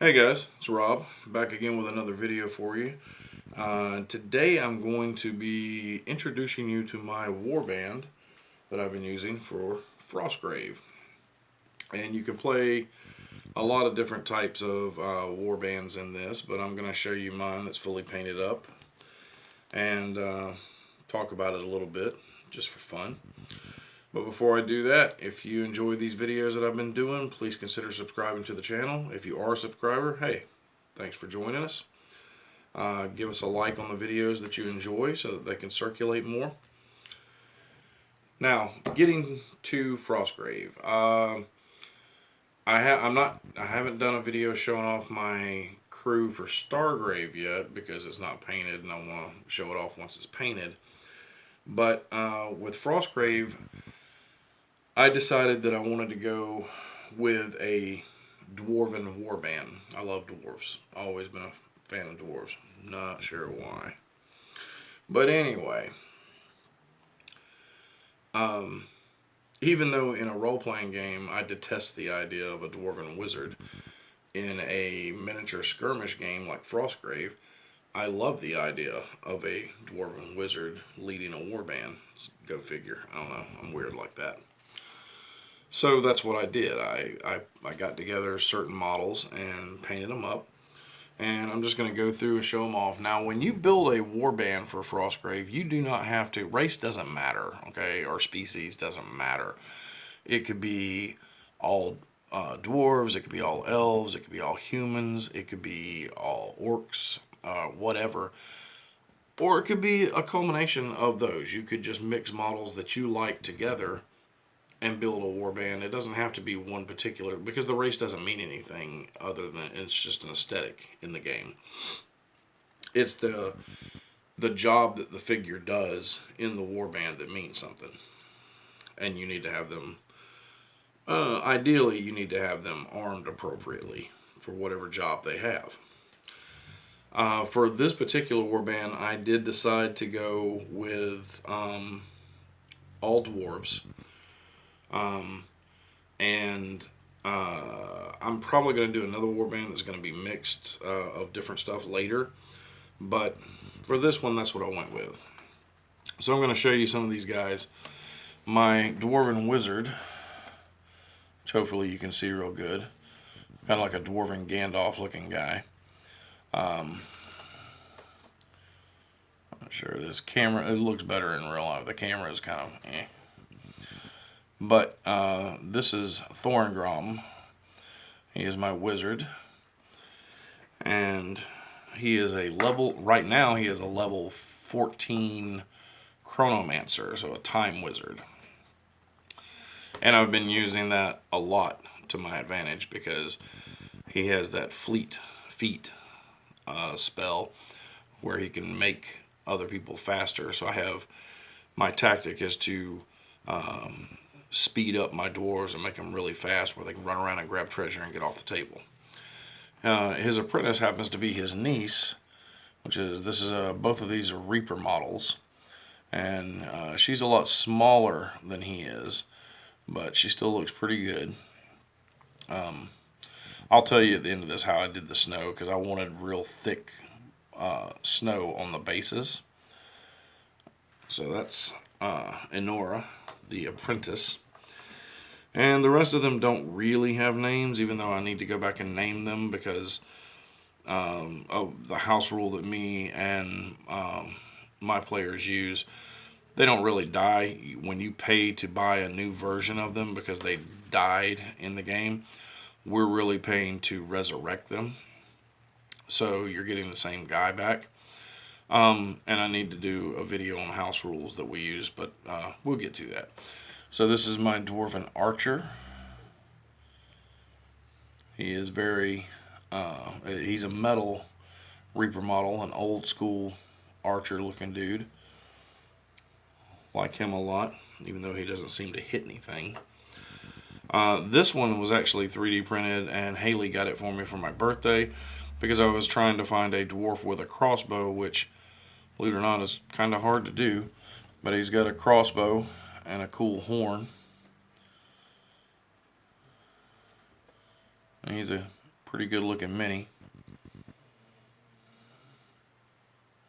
Hey guys, it's Rob, back again with another video for you. Today I'm going to be introducing you to my warband that I've been using for Frostgrave. And you can play a lot of different types of warbands in this, but I'm going to show you mine that's fully painted up and talk about it a little bit just for fun. But before I do that, if you enjoy these videos that I've been doing, please consider subscribing to the channel. If you are a subscriber, hey, thanks for joining us. Give us a like on the videos that you enjoy so that they can circulate more. Now, getting to Frostgrave. I haven't done a video showing off my crew for Stargrave yet because it's not painted and I want to show it off once it's painted. But with Frostgrave, I decided that I wanted to go with a dwarven warband. I love dwarves. Always been a fan of dwarves. Not sure why. But anyway, even though in a role-playing game I detest the idea of a dwarven wizard, in a miniature skirmish game like Frostgrave, I love the idea of a dwarven wizard leading a warband. Go figure. I don't know. I'm weird like that. So that's what I did. I got together certain models and painted them up. And I'm just going to go through and show them off. Now, when you build a warband for Frostgrave, you do not have to. Race doesn't matter, okay? Or species doesn't matter. It could be all dwarves. It could be all elves. It could be all humans. It could be all orcs, whatever. Or it could be a culmination of those. You could just mix models that you like together and build a warband. It doesn't have to be one particular, because the race doesn't mean anything other than it's just an aesthetic in the game. It's the job that the figure does in the warband that means something. And you need to have them, ideally you need to have them armed appropriately for whatever job they have. For this particular warband, I did decide to go with all dwarves. I'm probably going to do another warband that's going to be mixed of different stuff later. But for this one, that's what I went with. So I'm going to show you some of these guys. My dwarven wizard, which hopefully you can see real good. Kind of like a dwarven Gandalf looking guy. I'm not sure this camera, it looks better in real life. The camera is kind of eh. But this is Thorngrom. He is my wizard. And he is a level, right now he is a level 14 chronomancer, so a time wizard. And I've been using that a lot to my advantage because he has that feet spell where he can make other people faster. So I have, my tactic is to speed up my dwarves and make them really fast where they can run around and grab treasure and get off the table. His apprentice happens to be his niece, which is, both of these are Reaper models. And she's a lot smaller than he is, but she still looks pretty good. I'll tell you at the end of this how I did the snow, because I wanted real thick snow on the bases. So that's Enora, the apprentice. And the rest of them don't really have names, even though I need to go back and name them because of the house rule that me and my players use. They don't really die when you pay to buy a new version of them because they died in the game. We're really paying to resurrect them. So you're getting the same guy back. And I need to do a video on house rules that we use, but we'll get to that. So this is my dwarven archer. He is very, he's a metal Reaper model, an old school archer looking dude. Like him a lot, even though he doesn't seem to hit anything. This one was actually 3D printed, and Haley got it for me for my birthday because I was trying to find a dwarf with a crossbow, which, believe it or not, is kind of hard to do. But he's got a crossbow and a cool horn. And he's a Pretty good looking mini.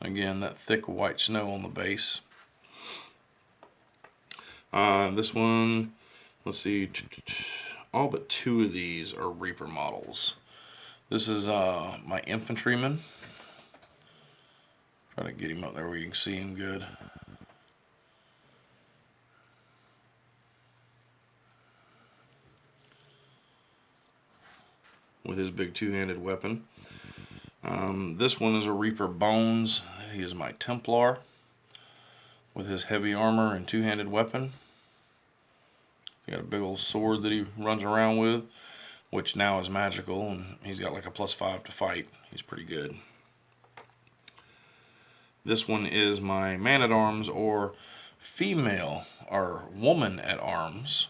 Again, that thick white snow on the base. This one, let's see, all but 2 of these are Reaper models. This is my infantryman. Try to get him up there where you can see him good. With his big 2-handed weapon. This one is a Reaper Bones. He is my Templar with his heavy armor and 2-handed weapon. He got a big old sword that he runs around with, which now is magical, and he's got like a +5 to fight. He's pretty good. This one is my Man-at-Arms, or female, or woman-at-arms.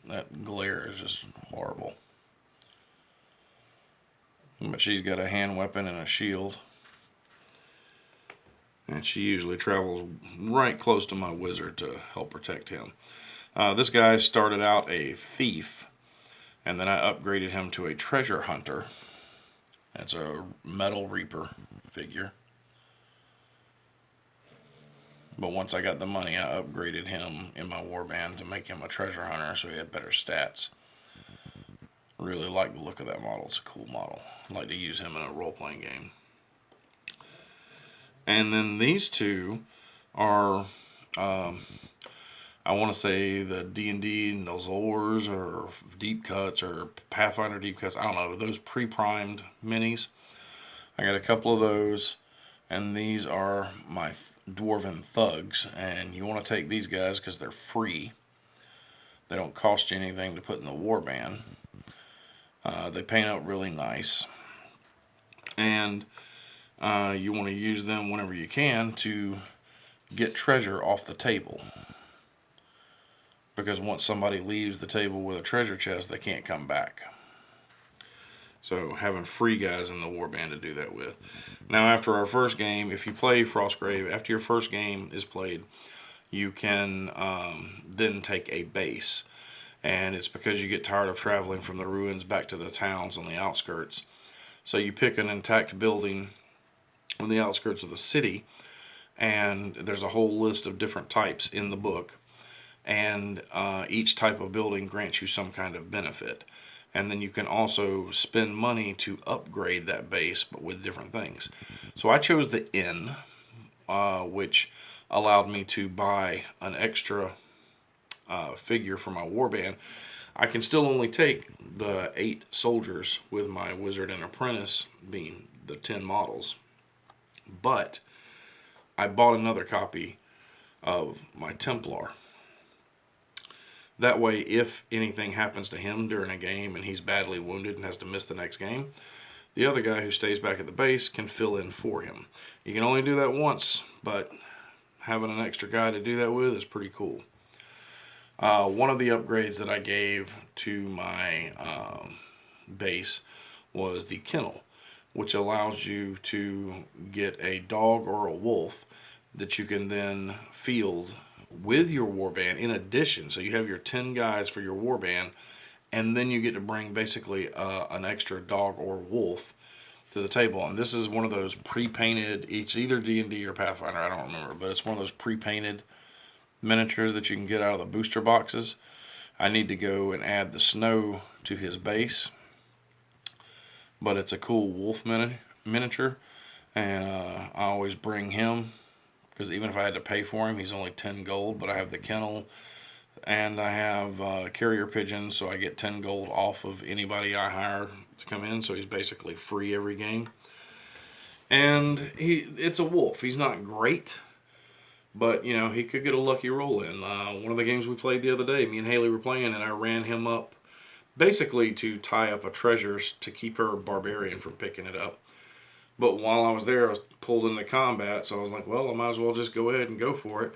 That glare is just horrible. But she's got a hand weapon and a shield. And she usually travels right close to my wizard to help protect him. This guy started out a thief, and then I upgraded him to a treasure hunter. That's a metal Reaper figure. But once I got the money, I upgraded him in my Warband to make him a treasure hunter so he had better stats. Really like the look of that model. It's a cool model. I'd like to use him in a role-playing game. And then these 2 are, I want to say the D&D Nozors or Deep Cuts or Pathfinder Deep Cuts. I don't know, those pre-primed minis. I got a couple of those. And these are my Dwarven Thugs. And you want to take these guys because they're free. They don't cost you anything to put in the Warband. They paint out really nice. And you want to use them whenever you can to get treasure off the table. Because once somebody leaves the table with a treasure chest, they can't come back. So having free guys in the Warband to do that with. Now after our first game, if you play Frostgrave, after your first game is played, you can then take a base. And it's because you get tired of traveling from the ruins back to the towns on the outskirts. So you pick an intact building on the outskirts of the city, and there's a whole list of different types in the book. And each type of building grants you some kind of benefit. And then you can also spend money to upgrade that base, but with different things. So I chose the inn, which allowed me to buy an extra figure for my Warband. I can still only take the 8 soldiers with my wizard and apprentice, being the 10 models. But I bought another copy of my Templar. That way, if anything happens to him during a game and he's badly wounded and has to miss the next game, the other guy who stays back at the base can fill in for him. You can only do that once, but having an extra guy to do that with is pretty cool. One of the upgrades that I gave to my base was the kennel, which allows you to get a dog or a wolf that you can then field with your Warband in addition. So you have your 10 guys for your Warband, and then you get to bring basically an extra dog or wolf to the table. And this is one of those pre-painted, it's either D&D or Pathfinder, I don't remember, but it's one of those pre-painted miniatures that you can get out of the booster boxes. I need to go and add the snow to his base, but it's a cool wolf miniature, and I always bring him, because even if I had to pay for him, he's only 10 gold, but I have the kennel, and I have carrier pigeons, so I get 10 gold off of anybody I hire to come in, so he's basically free every game. And it's a wolf. He's not great, but, you know, he could get a lucky roll in. One of the games we played the other day, me and Haley were playing, and I ran him up basically to tie up a treasure to keep her barbarian from picking it up. But while I was there, I was pulled into combat, so I was like, well, I might as well just go ahead and go for it.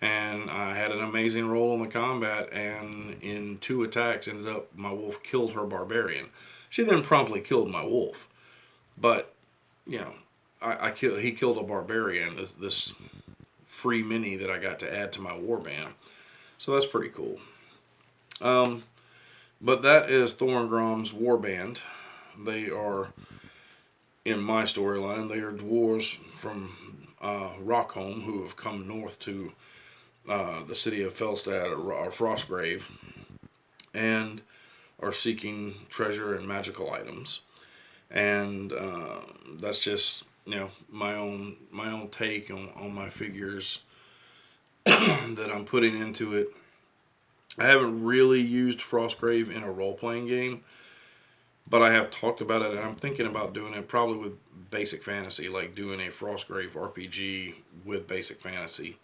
And I had an amazing roll in the combat, and in 2 attacks, ended up my wolf killed her barbarian. She then promptly killed my wolf. But, you know, he killed a barbarian, this free mini that I got to add to my Warband. So that's pretty cool. But that is Thorngrom's Warband. They are, in my storyline, they are dwarves from Rockholm who have come north to the city of Felstad or Frostgrave and are seeking treasure and magical items. And that's just my own take on my figures that I'm putting into it. I haven't really used Frostgrave in a role-playing game, but I have talked about it, and I'm thinking about doing it probably with basic fantasy, like doing a Frostgrave RPG with basic fantasy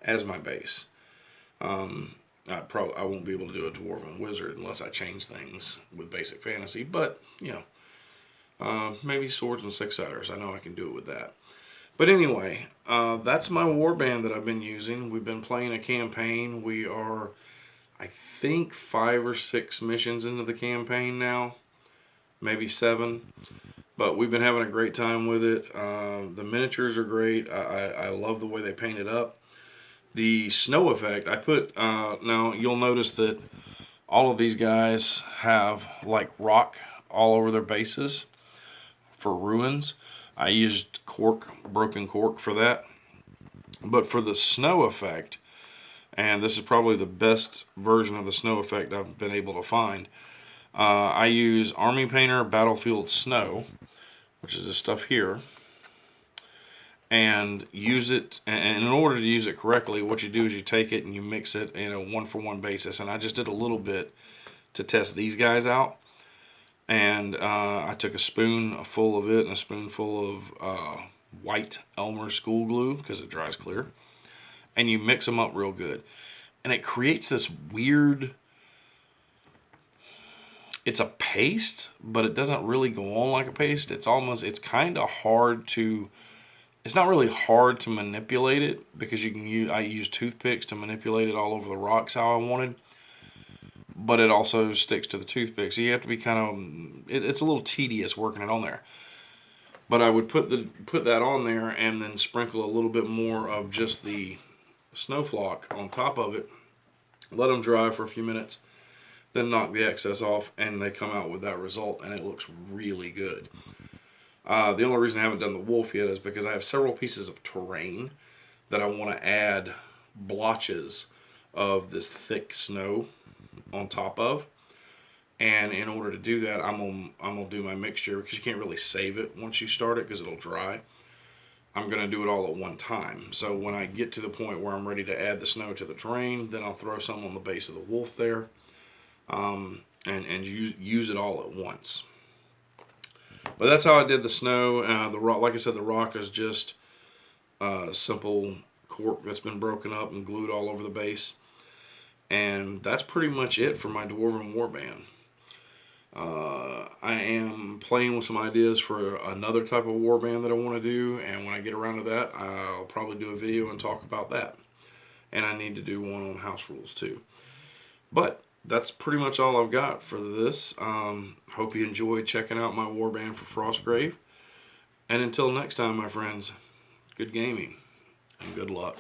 as my base. I won't be able to do a dwarven wizard unless I change things with basic fantasy, but maybe swords and six-siders. I know I can do it with that. But anyway, that's my warband that I've been using. We've been playing a campaign. We are, I think, 5 or 6 missions into the campaign now. Maybe 7. But we've been having a great time with it. The miniatures are great. I love the way they paint it up. The snow effect, I put, now you'll notice that all of these guys have like rock all over their bases for ruins. I used broken cork for that. But for the snow effect, and this is probably the best version of the snow effect I've been able to find, I use Army Painter Battlefield Snow, which is this stuff here, and use it. And in order to use it correctly, what you do is you take it and you mix it in a 1-for-1 basis. And I just did a little bit to test these guys out. And I took a spoonful of it and a spoonful of white Elmer school glue because it dries clear. And you mix them up real good. And it creates this weird, it's a paste, but it doesn't really go on like a paste. It's kind of hard to, it's not really hard to manipulate it because I use toothpicks to manipulate it all over the rocks how I wanted. But it also sticks to the toothpick, so you have to be kind of, it's a little tedious working it on there. But I would put that on there and then sprinkle a little bit more of just the snow flock on top of it, let them dry for a few minutes, then knock the excess off, and they come out with that result, and it looks really good. The only reason I haven't done the wolf yet is because I have several pieces of terrain that I want to add blotches of this thick snow on top of. And in order to do that, I'm gonna do my mixture because you can't really save it once you start it because it'll dry. I'm gonna do it all at one time. So when I get to the point where I'm ready to add the snow to the terrain, then I'll throw some on the base of the wolf there, and use it all at once. But that's how I did the snow. The rock, like I said, the rock is just simple cork that's been broken up and glued all over the base. And that's pretty much it for my Dwarven Warband. I am playing with some ideas for another type of warband that I want to do, and when I get around to that, I'll probably do a video and talk about that. And I need to do one on house rules too. But that's pretty much all I've got for this. Hope you enjoyed checking out my warband for Frostgrave. And until next time, my friends, good gaming and good luck.